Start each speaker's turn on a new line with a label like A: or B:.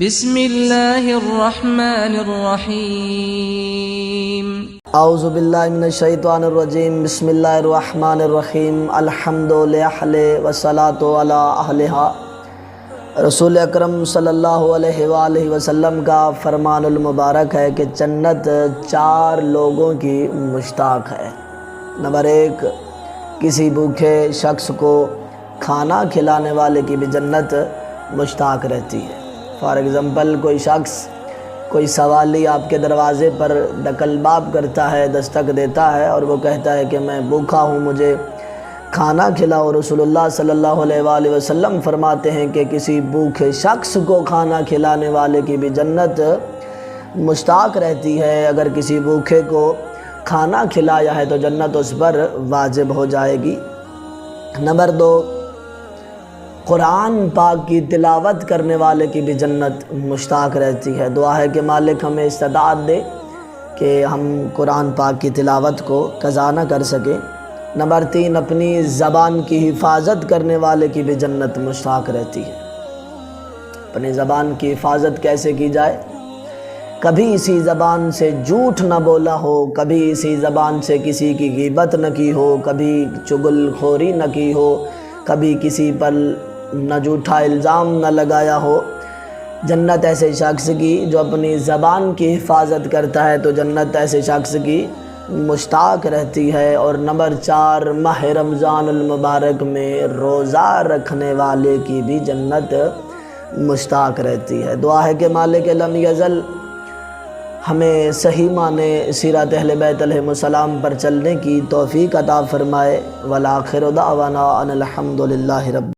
A: بسم اللہ الرحمن الرحیم
B: اعوذ باللہ من الشیطان الرجیم بسم اللہ الرحمن الرحیم الحمد للہ والصلاة علی اہلہا۔ رسول اکرم صلی اللہ علیہ وآلہ وسلم کا فرمان المبارک ہے کہ جنت 4 لوگوں کی مشتاق ہے۔ نمبر 1، کسی بھوکے شخص کو کھانا کھلانے والے کی بھی جنت مشتاق رہتی ہے۔ فار ایگزامپل کوئی شخص، کوئی سوالی آپ کے دروازے پر دکل باب کرتا ہے، دستک دیتا ہے اور وہ کہتا ہے کہ میں بھوکا ہوں، مجھے کھانا کھلاؤ۔ رسول اللہ صلی اللہ علیہ وآلہ وسلم فرماتے ہیں کہ کسی بھوکے شخص کو کھانا کھلانے والے کی بھی جنت مشتاق رہتی ہے۔ اگر کسی بھوکے کو کھانا کھلایا ہے تو جنت اس پر واجب ہو جائے گی۔ نمبر 2، قرآن پاک کی تلاوت کرنے والے کی بھی جنت مشتاق رہتی ہے۔ دعا ہے کہ مالک ہمیں استطاعت دے کہ ہم قرآن پاک کی تلاوت کو قضا نہ کر سکیں۔ نمبر 3، اپنی زبان کی حفاظت کرنے والے کی بھی جنت مشتاق رہتی ہے۔ اپنی زبان کی حفاظت کیسے کی جائے؟ کبھی اسی زبان سے جھوٹ نہ بولا ہو، کبھی اسی زبان سے کسی کی غیبت نہ کی ہو، کبھی چغل خوری نہ کی ہو، کبھی کسی پر نہ جھوٹا الزام نہ لگایا ہو۔ جنت ایسے شخص کی جو اپنی زبان کی حفاظت کرتا ہے تو جنت ایسے شخص کی مشتاق رہتی ہے۔ اور نمبر 4، ماہ رمضان المبارک میں روزہ رکھنے والے کی بھی جنت مشتاق رہتی ہے۔ دعا ہے کہ مالک لم یزل ہمیں صحیح معنی سیرت اہل بیت علیہم السلام پر چلنے کی توفیق عطا فرمائے۔ والآخر دعوانا ان الحمد للہ رب